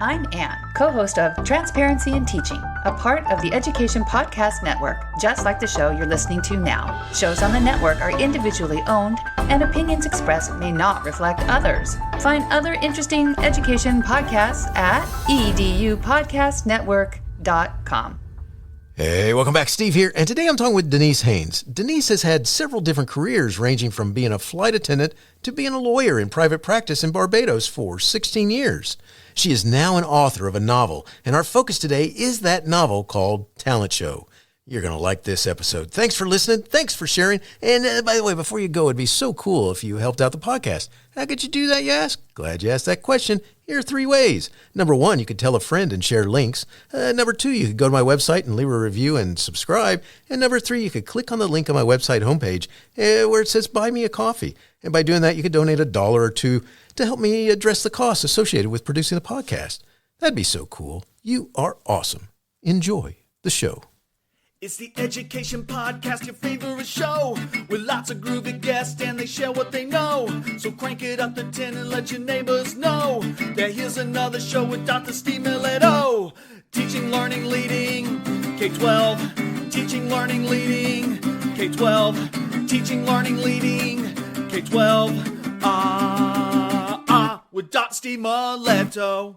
I'm Anne, co-host of Transparency in Teaching, a part of the Education Podcast Network, just like the show you're listening to now. Shows on the network are individually owned, and opinions expressed may not reflect others. Find other interesting education podcasts at edupodcastnetwork.com. Hey, welcome back. Steve here, and today I'm talking with Denise Haynes. Denise has had several different careers, ranging from being a flight attendant to being a lawyer in private practice in Barbados for 16 years. She is now an author of a novel, and our focus today is that novel called Talent Show. You're going to like this episode. Thanks for listening. Thanks for sharing. And by the way, before you go, it'd be so cool if you helped out the podcast. How could you do that, you ask? Glad you asked that question. Here are 3 ways. Number 1, you could tell a friend and share links. Number 2, you could go to my website and leave a review and subscribe. And number 3, you could click on the link on my website homepage where it says Buy Me a Coffee. And by doing that, you could donate $1 or $2 to help me address the costs associated with producing the podcast. That'd be so cool. You are awesome. Enjoy the show. It's the Education Podcast, your favorite show, with lots of groovy guests and they share what they know. So crank it up to 10 and let your neighbors know that here's another show with Dr. Steve Milletto. Teaching, learning, leading, K-12. Teaching, learning, leading, K-12. Teaching, learning, leading, K-12. With Dr. Steve Milletto.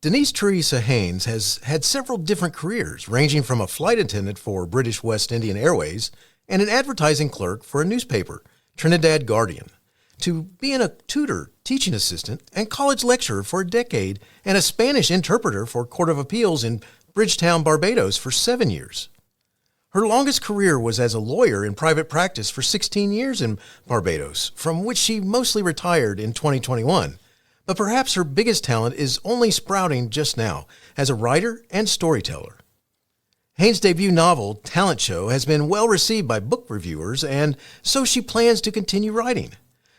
Denise Theresa Haynes has had several different careers, ranging from a flight attendant for British West Indian Airways and an advertising clerk for a newspaper, Trinidad Guardian, to being a tutor, teaching assistant, and college lecturer for a decade, and a Spanish interpreter for Court of Appeals in Bridgetown, Barbados for 7 years. Her longest career was as a lawyer in private practice for 16 years in Barbados, from which she mostly retired in 2021. But perhaps her biggest talent is only sprouting just now as a writer and storyteller. Haynes' debut novel, Talent Show, has been well received by book reviewers, and so she plans to continue writing.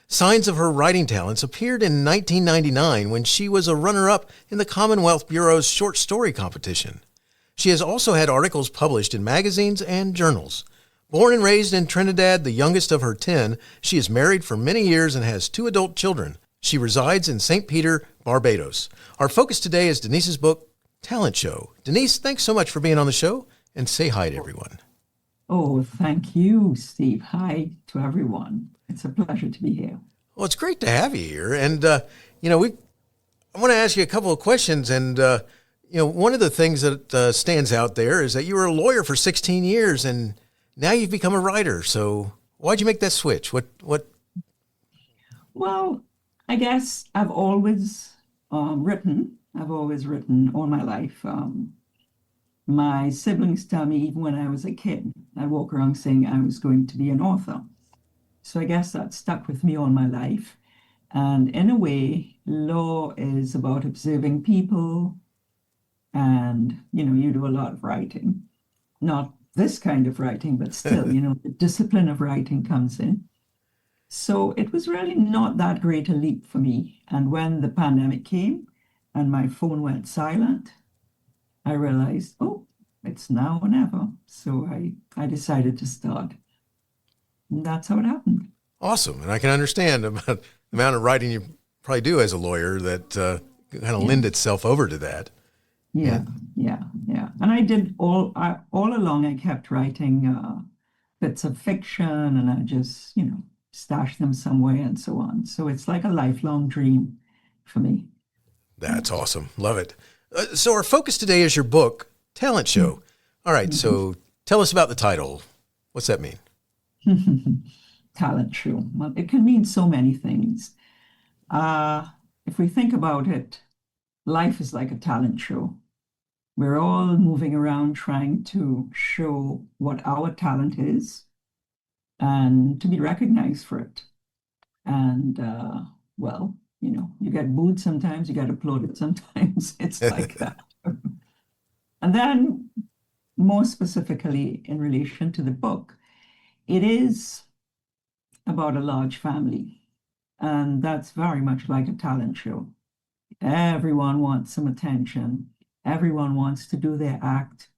Signs of her writing talents appeared in 1999 when she was a runner-up in the Commonwealth Bureau's short story competition. She has also had articles published in magazines and journals. Born and raised in Trinidad, the youngest of her 10, she is married for many years and has 2 adult children. She resides in St. Peter, Barbados. Our focus today is Denise's book, Talent Show. Denise, thanks so much for being on the show, and say hi to everyone. Oh, thank you, Steve. Hi to everyone. It's a pleasure to be here. Well, it's great to have you here. And, I want to ask you a couple of questions. And, one of the things that stands out there is that you were a lawyer for 16 years, and now you've become a writer. So why'd you make that switch? What? Well, I guess I've always written. I've always written all my life. My siblings tell me even when I was a kid, I walk around saying I was going to be an author. So I guess that stuck with me all my life. And in a way, law is about observing people. And, you do a lot of writing. Not this kind of writing, but still, the discipline of writing comes in. So it was really not that great a leap for me. And when the pandemic came and my phone went silent, I realized, it's now or never. So I decided to start. And that's how it happened. Awesome. And I can understand about the amount of writing you probably do as a lawyer that kind of lend itself over to that. Yeah. And I did all along, I kept writing bits of fiction, and I just, stash them somewhere and so on. So it's like a lifelong dream for me. That's awesome. Love it. So our focus today is your book, Talent Show. All right. So tell us about the title. What's that mean? Talent Show. Well, it can mean so many things. If we think about it, life is like a talent show. We're all moving around trying to show what our talent is and to be recognized for it. And, you get booed sometimes, you get applauded sometimes. It's like that. And then, more specifically, in relation to the book, it is about a large family. And that's very much like a talent show. Everyone wants some attention. Everyone wants to do their act.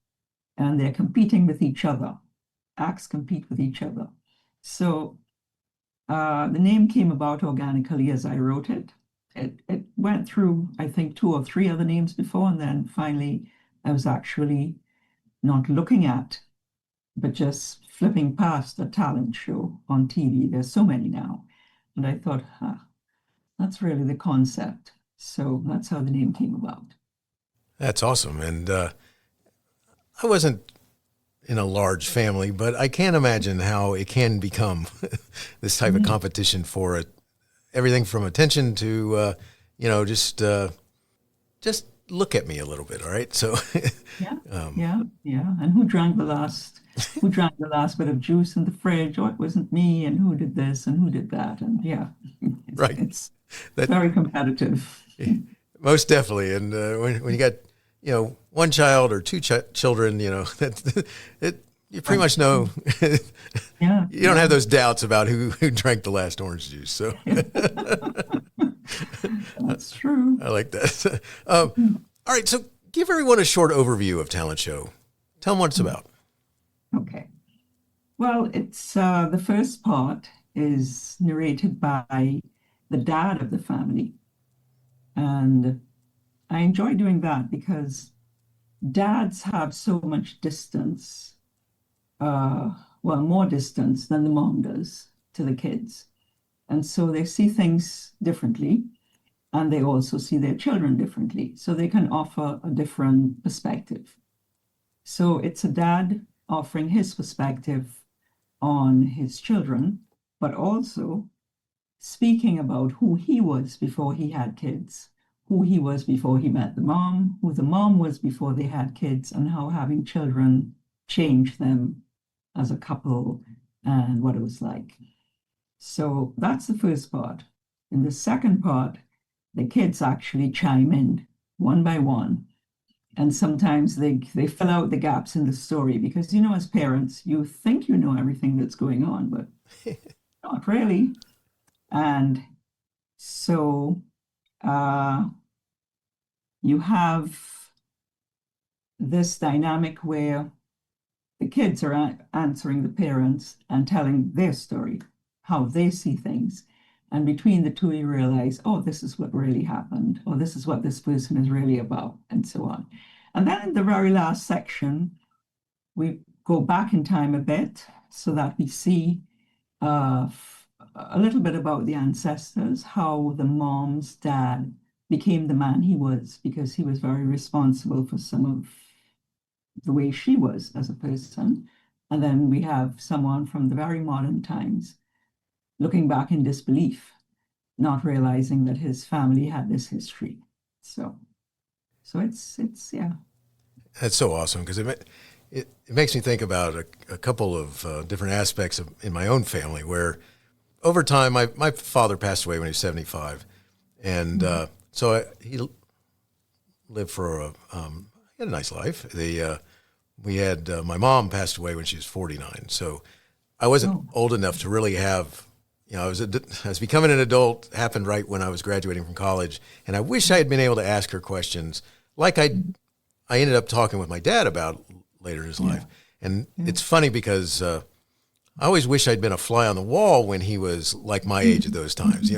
And they're competing with each other. Acts compete with each other. So the name came about organically as I wrote it. It went through, I think, 2 or 3 other names before, and then finally I was actually not looking at, but just flipping past a talent show on TV. There's so many now. And I thought, that's really the concept. So that's how the name came about. That's awesome. And I wasn't in a large family, but I can't imagine how it can become this type of competition for it. Everything from attention to, just look at me a little bit. All right. So Yeah. And who drank the last bit of juice in the fridge? Oh, it wasn't me. And who did this and who did that? And Right. It's very competitive. Most definitely. And when you got, one child or two children, you pretty much know. Yeah. You don't have those doubts about who drank the last orange juice. So That's true. I like that. All right. So give everyone a short overview of Talent Show. Tell them what it's about. Okay. Well, it's the first part is narrated by the dad of the family. And I enjoy doing that because dads have so much distance, more distance than the mom does to the kids. And so they see things differently, and they also see their children differently. So they can offer a different perspective. So it's a dad offering his perspective on his children, but also speaking about who he was before he had kids, who he was before he met the mom, who the mom was before they had kids, and how having children changed them as a couple and what it was like. So that's the first part. In the second part, the kids actually chime in one by one. And sometimes they fill out the gaps in the story because, as parents, you think you know everything that's going on, but not really. And so you have this dynamic where the kids are answering the parents and telling their story, how they see things. And between the two, you realize, oh, this is what really happened, or this is what this person is really about, and so on. And then in the very last section, we go back in time a bit so that we see a little bit about the ancestors, how the mom's dad became the man he was, because he was very responsible for some of the way she was as a person. And then we have someone from the very modern times looking back in disbelief, not realizing that his family had this history. So it's yeah. That's so awesome because it makes me think about a couple of different aspects in my own family where over time, my father passed away when he was 75. And so he lived for he had a nice life. We had my mom passed away when she was 49. So I wasn't old enough to really have, I was becoming an adult, happened right when I was graduating from college. And I wish I had been able to ask her questions like I ended up talking with my dad about later in his life. And it's funny because I always wish I'd been a fly on the wall when he was like my age at those times,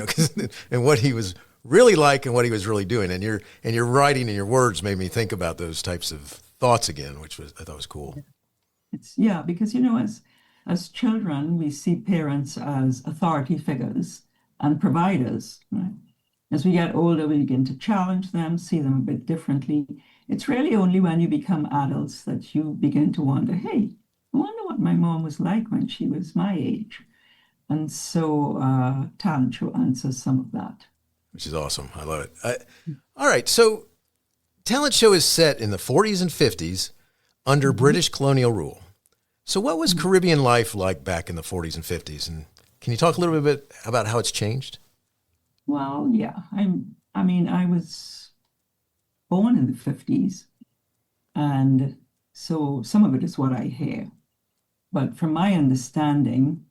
and what he was really like and what he was really doing. And your writing and your words made me think about those types of thoughts again, which I thought was cool. Because as children, we see parents as authority figures and providers, right? As we get older, we begin to challenge them, see them a bit differently. It's really only when you become adults that you begin to wonder, hey, I wonder what my mom was like when she was my age. And so Talent Show answers some of that. Which is awesome. I love it. All right. So Talent Show is set in the 40s and 50s under British colonial rule. So what was Caribbean life like back in the 40s and 50s? And can you talk a little bit about how it's changed? Well, yeah. I was born in the 50s. And so some of it is what I hear. But from my understanding,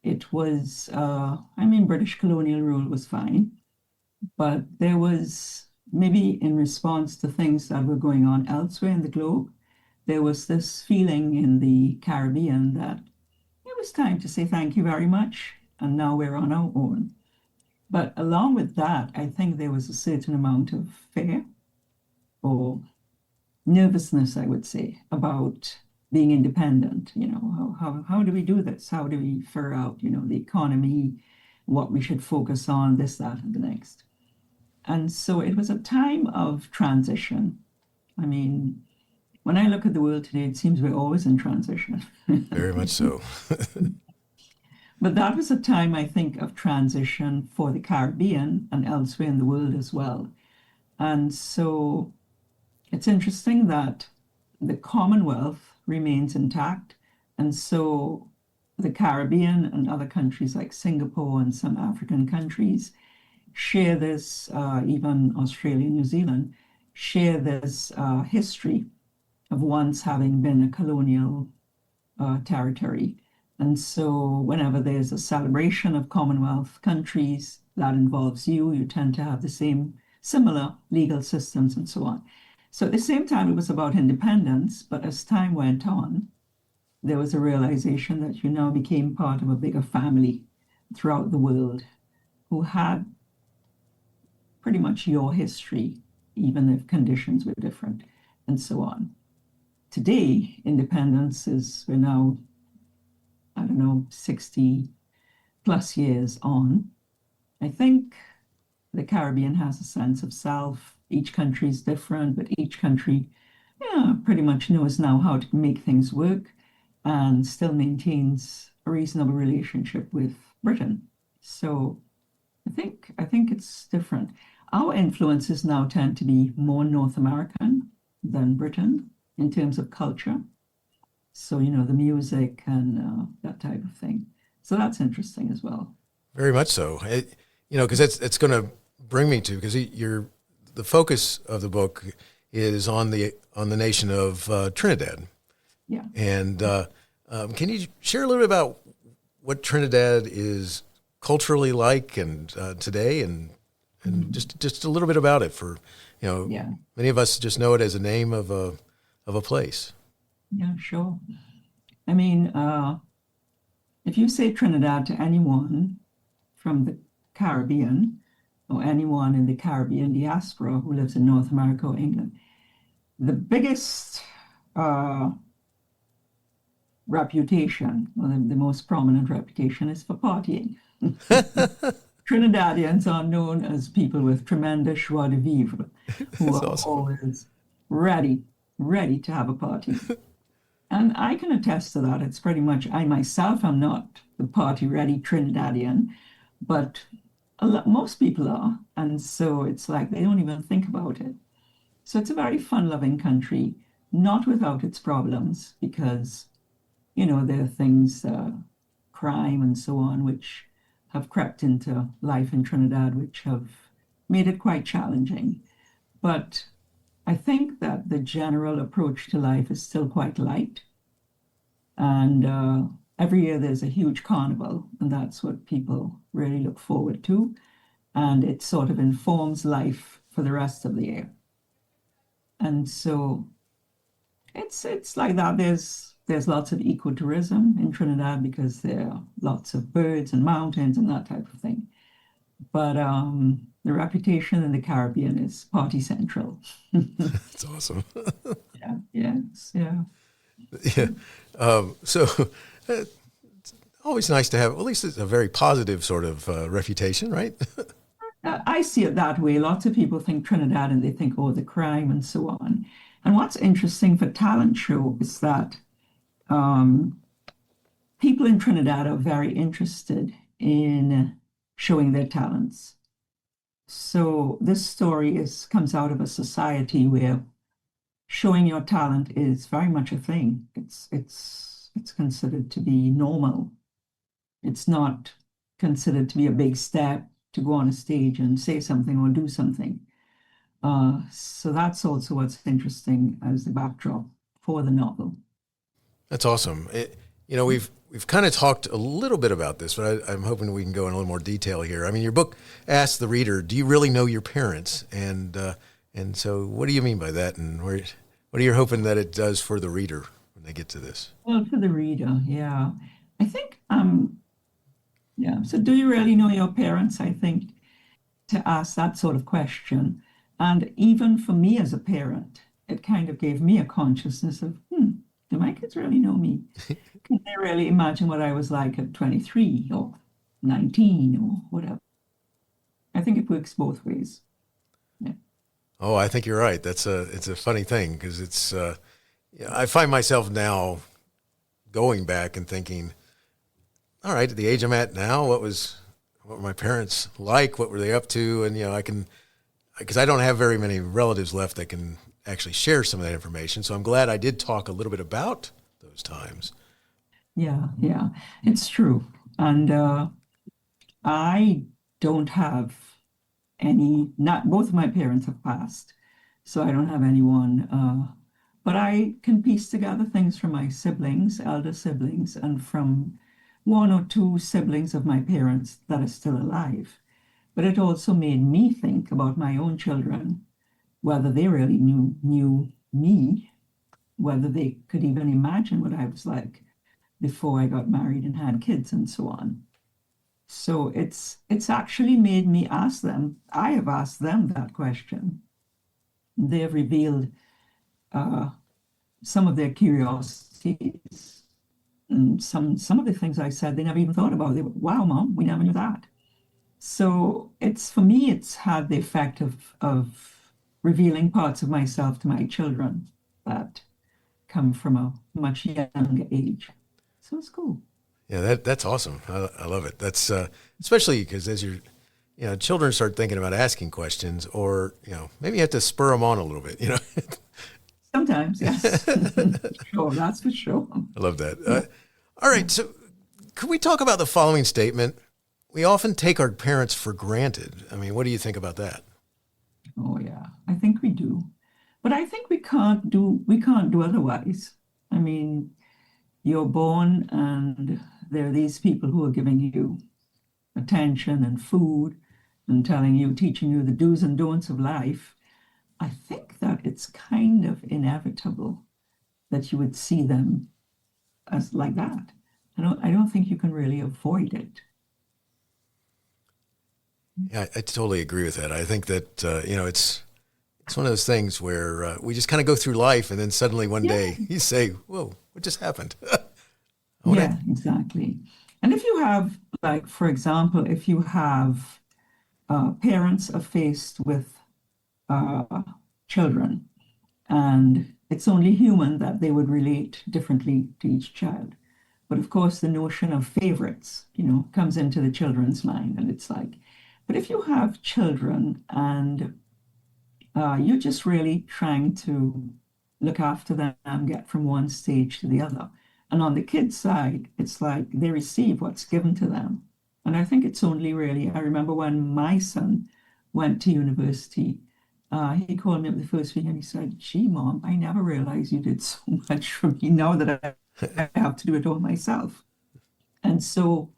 it was, British colonial rule was fine. But there was, maybe in response to things that were going on elsewhere in the globe, there was this feeling in the Caribbean that it was time to say thank you very much, and now we're on our own. But along with that, I think there was a certain amount of fear or nervousness, I would say, about being independent. How do we do this? How do we figure out, the economy, what we should focus on, this, that, and the next. And so it was a time of transition. I mean, when I look at the world today, it seems we're always in transition. Very much so. But that was a time, I think, of transition for the Caribbean and elsewhere in the world as well. And so it's interesting that the Commonwealth remains intact. And so the Caribbean and other countries like Singapore and some African countries share this, even Australia and New Zealand, share this history of once having been a colonial territory. And so whenever there's a celebration of Commonwealth countries that involves you tend to have the similar legal systems and so on. So at the same time, it was about independence, but as time went on, there was a realization that you now became part of a bigger family throughout the world who had pretty much your history, even if conditions were different, and so on. Today, independence we're now, 60 plus years on. I think the Caribbean has a sense of self. Each country is different, but each country, pretty much knows now how to make things work and still maintains a reasonable relationship with Britain. So I think it's different. Our influences now tend to be more North American than Britain in terms of culture. So, the music and that type of thing. So that's interesting as well. Very much so. Because it's going to bring me to, because the focus of the book is on the nation of Trinidad. Yeah. And can you share a little bit about what Trinidad is culturally like and today, and just a little bit about it for many of us just know it as a name of a place. Yeah, sure. I mean, if you say Trinidad to anyone from the Caribbean or anyone in the Caribbean diaspora who lives in North America or England, the biggest reputation, or the most prominent reputation, is for partying. Trinidadians are known as people with tremendous joie de vivre, who are awesome. always ready to have a party. And I can attest to that. It's pretty much, I myself am not the party-ready Trinidadian, but most people are. And so it's like they don't even think about it. So it's a very fun-loving country, not without its problems, because, there are things, crime and so on, which have crept into life in Trinidad, which have made it quite challenging. But I think that the general approach to life is still quite light. And every year there's a huge carnival, and that's what people really look forward to. And it sort of informs life for the rest of the year. And so it's like that. There's lots of ecotourism in Trinidad because there are lots of birds and mountains and that type of thing. But the reputation in the Caribbean is party central. That's awesome. Yeah. Yeah. So it's always nice to have, at least it's a very positive sort of reputation, right? I see it that way. Lots of people think Trinidad and they think, the crime and so on. And what's interesting for talent show is that people in Trinidad are very interested in showing their talents. So this story comes out of a society where showing your talent is very much a thing. It's considered to be normal. It's not considered to be a big step to go on a stage and say something or do something. So that's also what's interesting as the backdrop for the novel. That's awesome. We've kind of talked a little bit about this, but I'm hoping we can go in a little more detail here. I mean, your book asks the reader, do you really know your parents? And so what do you mean by that? And what are you hoping that it does for the reader when they get to this? Well, for the reader, yeah. I think, so do you really know your parents? I think to ask that sort of question. And even for me as a parent, it kind of gave me a consciousness of, do my kids really know me? Can they really imagine what I was like at 23 or 19 or whatever? I think it works both ways. Yeah. Oh, I think you're right. It's a funny thing because I find myself now going back and thinking, all right, at the age I'm at now, what were my parents like? What were they up to? And, because I don't have very many relatives left that can actually share some of that information. So I'm glad I did talk a little bit about those times. Yeah, it's true. And I don't have not both of my parents have passed, so I don't have anyone. But I can piece together things from my siblings, elder siblings, and from one or two siblings of my parents that are still alive. But it also made me think about my own children, whether they really knew me, whether they could even imagine what I was like before I got married and had kids and so on. So it's actually made me ask them. I have asked them that question. They have revealed some of their curiosities, and some of the things I said they never even thought about. They were, wow, Mom, we never knew that. So for me, it's had the effect of revealing parts of myself to my children that come from a much younger age. So it's cool. Yeah, that's awesome. I love it. That's especially because as children start thinking about asking questions, or maybe you have to spur them on a little bit. Sometimes, yes. Sure, that's for sure. I love that. All right, so could we talk about the following statement? We often take our parents for granted. I mean, what do you think about that? Oh yeah, I think we do, but I think we can't do otherwise. I mean, you're born and there are these people who are giving you attention and food and teaching you the do's and don'ts of life. I think that it's kind of inevitable that you would see them as like that. I don't think you can really avoid it. Yeah, I totally agree with that. I think that, it's one of those things where we just kind of go through life and then suddenly one day you say, whoa, what just happened? Yeah, exactly. And if you have, like, for example, if you have parents are faced with children, and it's only human that they would relate differently to each child. But of course, the notion of favorites, comes into the children's mind. And it's like, but if you have children and you're just really trying to look after them and get from one stage to the other. And on the kids' side, it's like they receive what's given to them. And I think it's only really, I remember when my son went to university, he called me up the first week and he said, gee, Mom, I never realized you did so much for me now that I have to do it all myself. And so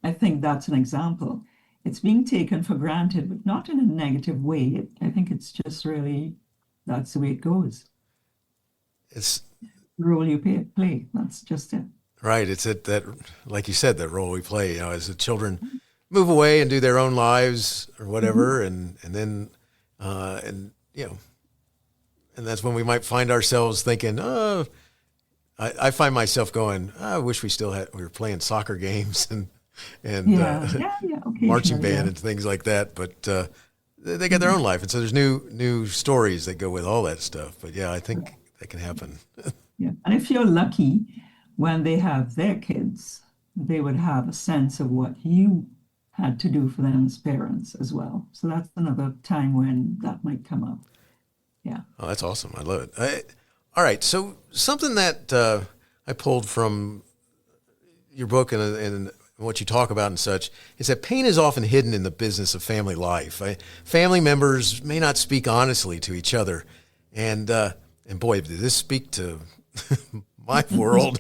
I think that's an example. It's being taken for granted, but not in a negative way. I think it's just really, that's the way it goes. It's the role you play. That's just it. Right. It's that, like you said, that role we play, as the children move away and do their own lives or whatever. And then, and that's when we might find ourselves thinking, oh, I find myself going, I wish we were playing soccer games and marching band and things like that. But they got their own life. And so there's new stories that go with all that stuff. But yeah, I think that can happen. Yeah. And if you're lucky, when they have their kids, they would have a sense of what you had to do for them as parents as well. So that's another time when that might come up. Yeah. Oh, that's awesome. I love it. All right. So something that I pulled from your book and what you talk about and such is that pain is often hidden in the business of family life. Family members may not speak honestly to each other. And boy, did this speak to my world.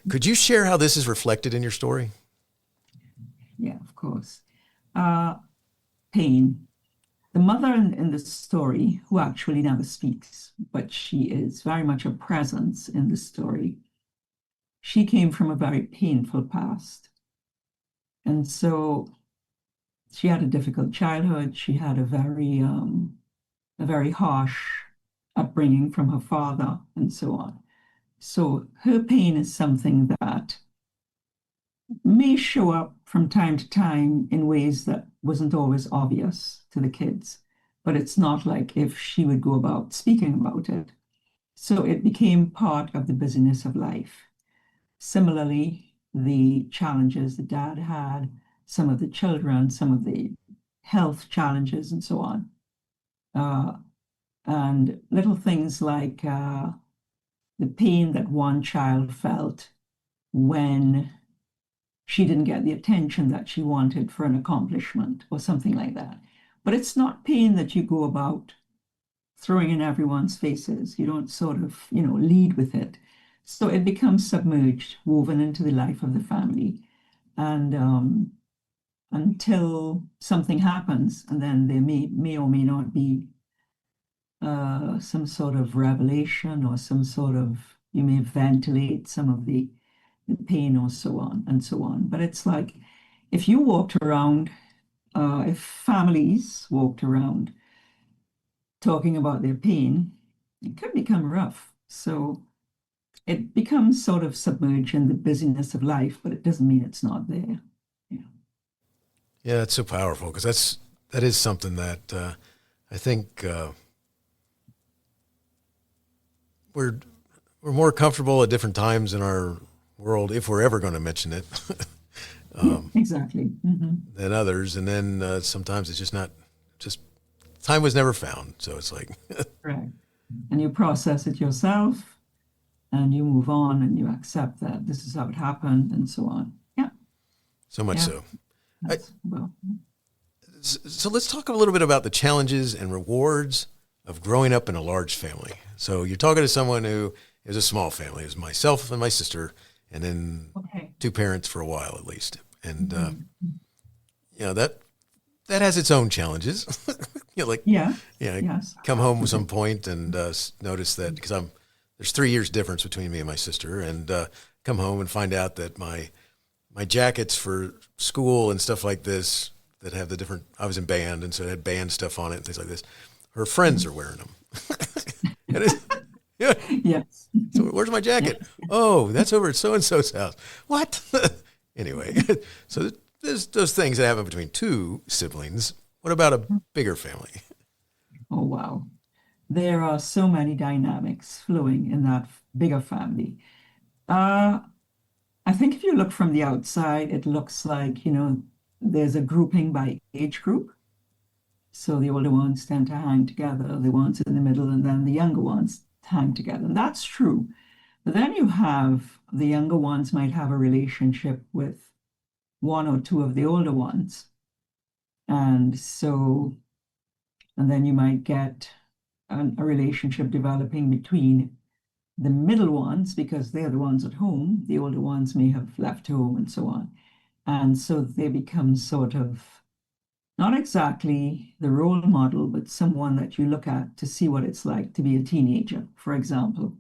Could you share how this is reflected in your story? Yeah, of course. Pain. The mother in the story, who actually never speaks, but she is very much a presence in the story, she came from a very painful past. And so she had a difficult childhood. She had a very harsh upbringing from her father and so on. So her pain is something that may show up from time to time in ways that wasn't always obvious to the kids. But it's not like if she would go about speaking about it. So it became part of the busyness of life. Similarly, the challenges the dad had, some of the children, some of the health challenges, and so on. And little things like the pain that one child felt when she didn't get the attention that she wanted for an accomplishment or something like that. But it's not pain that you go about throwing in everyone's faces. You don't sort of, lead with it. So it becomes submerged, woven into the life of the family. And until something happens, and then there may or may not be some sort of revelation or you may ventilate some of the pain or so on and so on. But it's like if you walked around, if families walked around talking about their pain, it could become rough. So it becomes sort of submerged in the busyness of life, but it doesn't mean it's not there. Yeah, that's so powerful because that is something that I think we're more comfortable at different times in our world, if we're ever going to mention it, exactly. Mm-hmm. than others. And then sometimes it's just time was never found. So it's like, Right. And you process it yourself and you move on and you accept that this is how it happened and so on. Yeah. so much Yeah. so. Well, So let's talk a little bit about the challenges and rewards of growing up in a large family. So you're talking to someone who is a small family. It was myself and my sister, and then okay. two parents for a while at least. And Mm-hmm. that has its own challenges. Yeah. Yes. Come home at some point and notice that because there's 3 years difference between me and my sister, and come home and find out that my jackets for school and stuff like this that have the different. I was in band, and so it had band stuff on it and things like this. Her friends are wearing them. Yeah. Yes. So where's my jacket? Yes. Oh, that's over at so-and-so's house. What? Anyway, so there's those things that happen between two siblings. What about a bigger family? Oh, wow. There are so many dynamics flowing in that bigger family. I think if you look from the outside, it looks like, there's a grouping by age group. So the older ones tend to hang together, the ones in the middle, and then the younger ones hang together. And that's true. But then you have the younger ones might have a relationship with one or two of the older ones. And then you might get a relationship developing between the middle ones because they're the ones at home. The older ones may have left home and so on. And so they become sort of not exactly the role model, but someone that you look at to see what it's like to be a teenager, for example.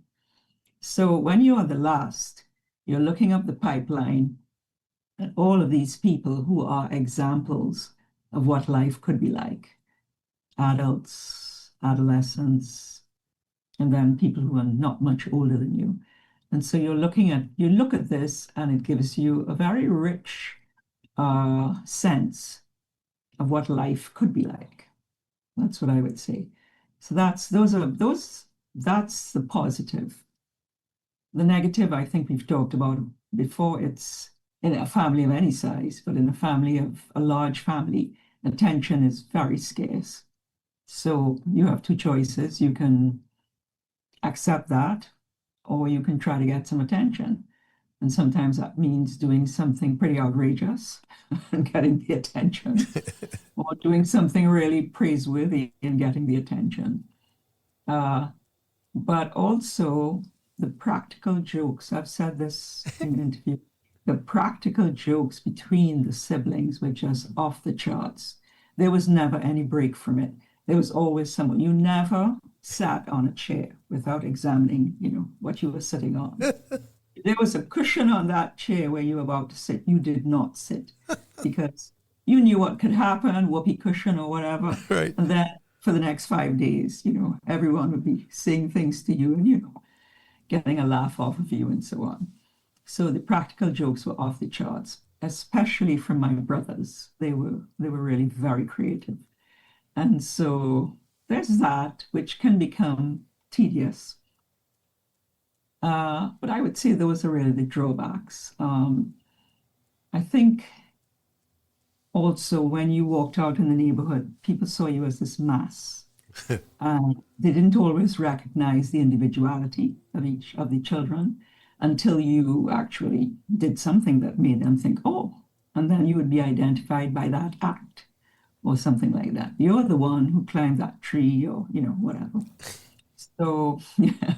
So when you are the last, you're looking up the pipeline at all of these people who are examples of what life could be like. Adults, adolescents, and then people who are not much older than you. And so you look at this and it gives you a very rich sense of what life could be like. That's what I would say. So that's the positive. The negative, I think we've talked about before. It's in a family of any size, but in a large family, attention is very scarce. So you have two choices. You can accept that, or you can try to get some attention. And sometimes that means doing something pretty outrageous and getting the attention, or doing something really praiseworthy and getting the attention. But also the practical jokes. I've said this in an interview. The practical jokes between the siblings were just off the charts. There was never any break from it. There was always someone. You never sat on a chair without examining, what you were sitting on. There was a cushion on that chair where you were about to sit. You did not sit because you knew what could happen, whoopee cushion or whatever. Right. And then for the next 5 days, everyone would be saying things to you and, getting a laugh off of you and so on. So the practical jokes were off the charts, especially from my brothers. They were really very creative. And so there's that, which can become tedious. But I would say those are really the drawbacks. I think also when you walked out in the neighborhood, people saw you as this mass. And they didn't always recognize the individuality of each of the children until you actually did something that made them think, oh, and then you would be identified by that act or something like that. You're the one who climbed that tree or, whatever. So, yeah.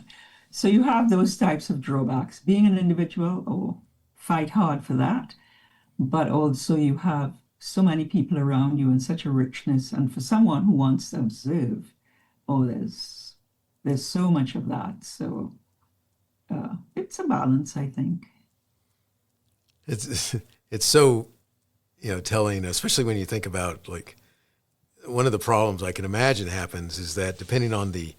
So you have those types of drawbacks. Being an individual, fight hard for that. But also you have so many people around you and such a richness. And for someone who wants to observe, there's so much of that. So it's a balance, I think. It's so, telling, especially when you think about like one of the problems I can imagine happens is that depending on the,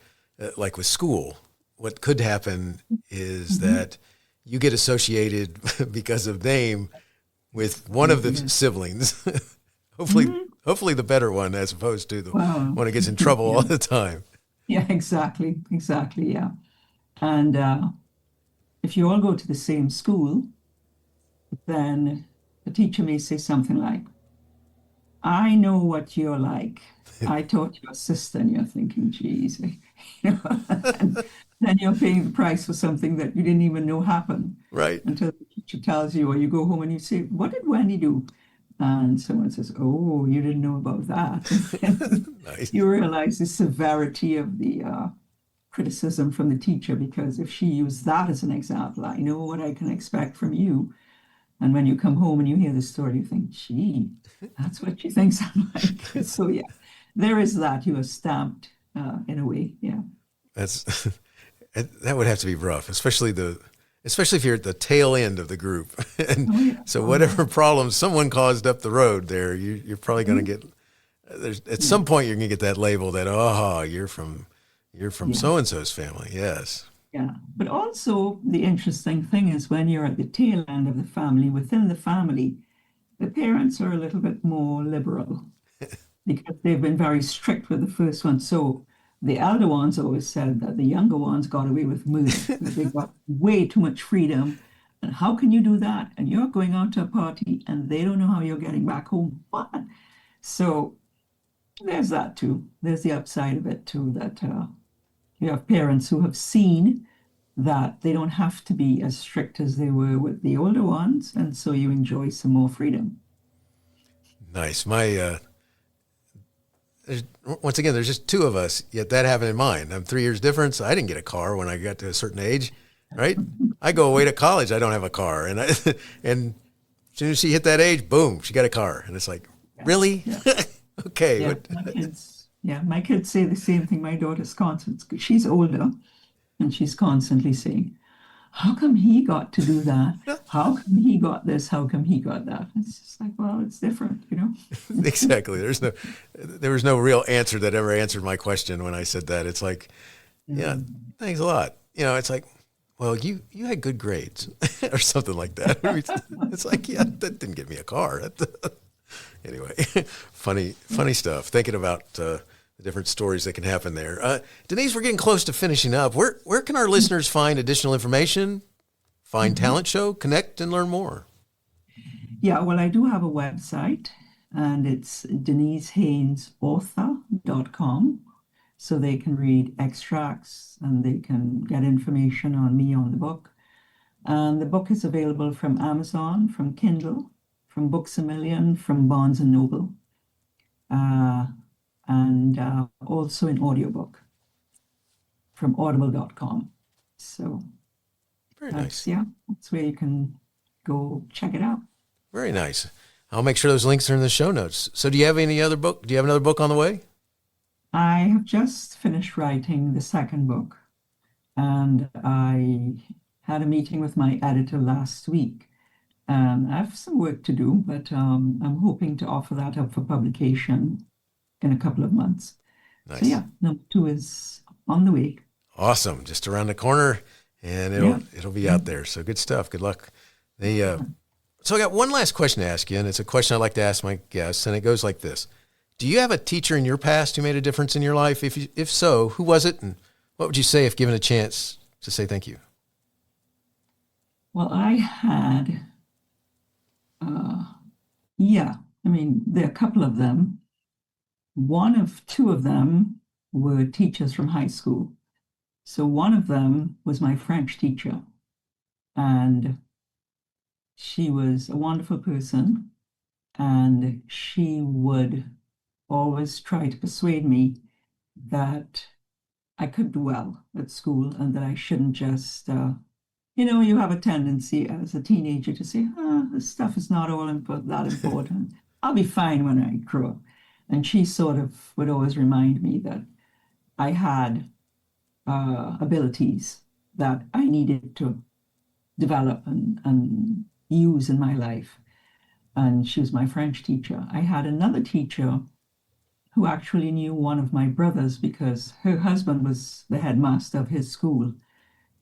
like with school, what could happen is that you get associated because of name with one of the siblings, hopefully the better one, as opposed to the one that gets in trouble all the time. Yeah, exactly, yeah. And if you all go to the same school, then the teacher may say something like, I know what you're like. I taught your sister, and you're thinking, geez, and then you're paying the price for something that you didn't even know happened. Right. Until the teacher tells you, or you go home and you say, what did Wendy do? And someone says, oh, you didn't know about that. Nice. You realize the severity of the criticism from the teacher, because if she used that as an example, I know what I can expect from you. And when you come home and you hear the story, you think, gee, that's what she thinks I'm like. So, yeah, there is that. You are stamped in a way. Yeah. That would have to be rough, especially if you're at the tail end of the group. And so whatever problems someone caused up the road there, you're probably going to get, at some point you're going to get that label that, you're from so-and-so's family. Yes. Yeah. But also the interesting thing is when you're at the tail end of the family, within the family, the parents are a little bit more liberal because they've been very strict with the first one. So the elder ones always said that the younger ones got away with murder. They got way too much freedom. And how can you do that? And you're going out to a party and they don't know how you're getting back home. What? So there's that too. There's the upside of it too, that you have parents who have seen that they don't have to be as strict as they were with the older ones. And so you enjoy some more freedom. Nice. Once again, there's just two of us, yet that happened in mine. I'm 3 years difference. I didn't get a car when I got to a certain age, right? I go away to college. I don't have a car. And as soon as she hit that age, boom, she got a car. And it's like, really? Yeah. Okay. Yeah, my kids say the same thing. My daughter's constantly, she's older, and she's constantly saying, how come he got to do that? How come he got this? How come he got that? It's just like, well, it's different, Exactly. There was no real answer that ever answered my question when I said that. It's like, yeah, thanks a lot. It's like, well, you had good grades or something like that. It's like, yeah, that didn't get me a car. Anyway, funny stuff. Thinking about the different stories that can happen there. Denise, we're getting close to finishing up. Where can our listeners find additional information, find talent show, connect, and learn more? Yeah, well, I do have a website, and it's denisehaynesauthor.com. So they can read extracts and they can get information on me on the book. And the book is available from Amazon, from Kindle, from Books A Million, from Barnes and Noble, and also in audiobook from audible.com. So very nice. Yeah, that's where you can go check it out. Very nice. I'll make sure those links are in the show notes. So do you have any other book? Do you have another book on the way? I have just finished writing the second book, and I had a meeting with my editor last week, And I have some work to do, but I'm hoping to offer that up for publication in a couple of months. Nice. So yeah, number 2 is on the way. Awesome. Just around the corner, and it'll be out there. So good stuff. Good luck. So I got one last question to ask you, and it's a question I like to ask my guests, and it goes like this. Do you have a teacher in your past who made a difference in your life? If so, who was it, and what would you say if given a chance to say thank you? Well, I had, there are a couple of them. Two of them were teachers from high school. So one of them was my French teacher, and she was a wonderful person, and she would always try to persuade me that I could do well at school and that I shouldn't just, you have a tendency as a teenager to say, this stuff is not all that important. I'll be fine when I grow up. And she sort of would always remind me that I had abilities that I needed to develop and use in my life. And she was my French teacher. I had another teacher who actually knew one of my brothers because her husband was the headmaster of his school.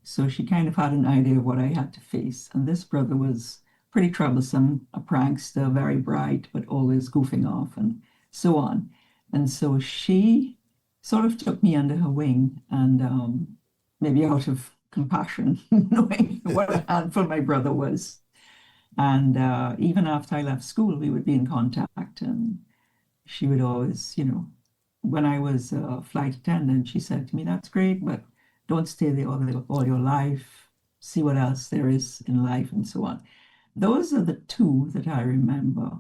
So she kind of had an idea of what I had to face. And this brother was pretty troublesome, a prankster, very bright, but always goofing off and so on. And so she sort of took me under her wing, and maybe out of compassion, knowing what a handful my brother was. And even after I left school, we would be in contact, and she would always, when I was a flight attendant, she said to me, that's great, but don't stay there all your life. See what else there is in life and so on. Those are the 2 that I remember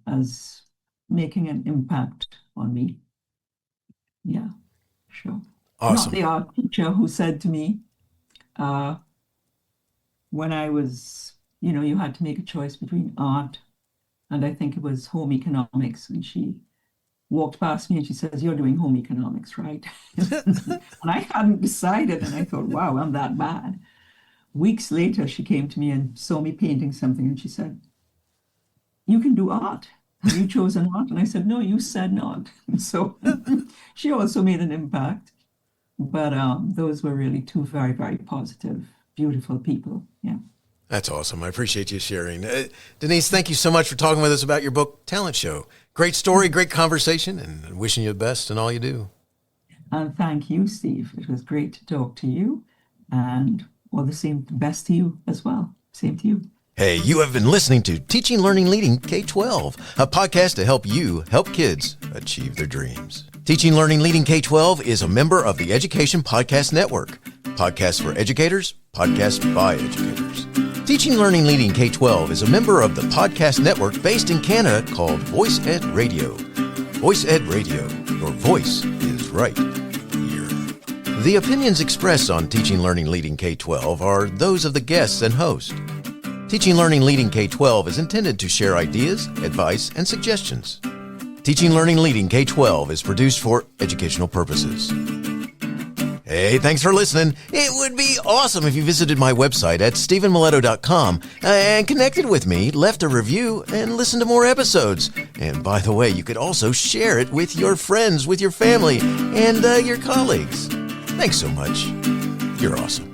as making an impact on me. Yeah, sure. Awesome. Not the art teacher who said to me, when I was, you had to make a choice between art and I think it was home economics. And she walked past me and she says, you're doing home economics, right? And I hadn't decided. And I thought, wow, I'm that bad. Weeks later, she came to me and saw me painting something. And she said, you can do art. Have you chosen art? And I said, no, you said not. So she also made an impact. But those were really 2 very, very positive, beautiful people. Yeah. That's awesome. I appreciate you sharing. Denise, thank you so much for talking with us about your book, Talent Show. Great story, great conversation, and wishing you the best in all you do. And thank you, Steve. It was great to talk to you, and all the same, best to you as well. Same to you. Hey, you have been listening to Teaching, Learning, Leading K-12, a podcast to help you help kids achieve their dreams. Teaching, Learning, Leading K-12 is a member of the Education Podcast Network. Podcasts for educators, podcasts by educators. Teaching, Learning, Leading K-12 is a member of the podcast network based in Canada called Voice Ed Radio. Voice Ed Radio, your voice is right here. The opinions expressed on Teaching, Learning, Leading K-12 are those of the guests and host. Teaching, Learning, Leading K-12 is intended to share ideas, advice, and suggestions. Teaching, Learning, Leading K-12 is produced for educational purposes. Hey, thanks for listening. It would be awesome if you visited my website at stephenmiletto.com and connected with me, left a review, and listened to more episodes. And by the way, you could also share it with your friends, with your family, and your colleagues. Thanks so much. You're awesome.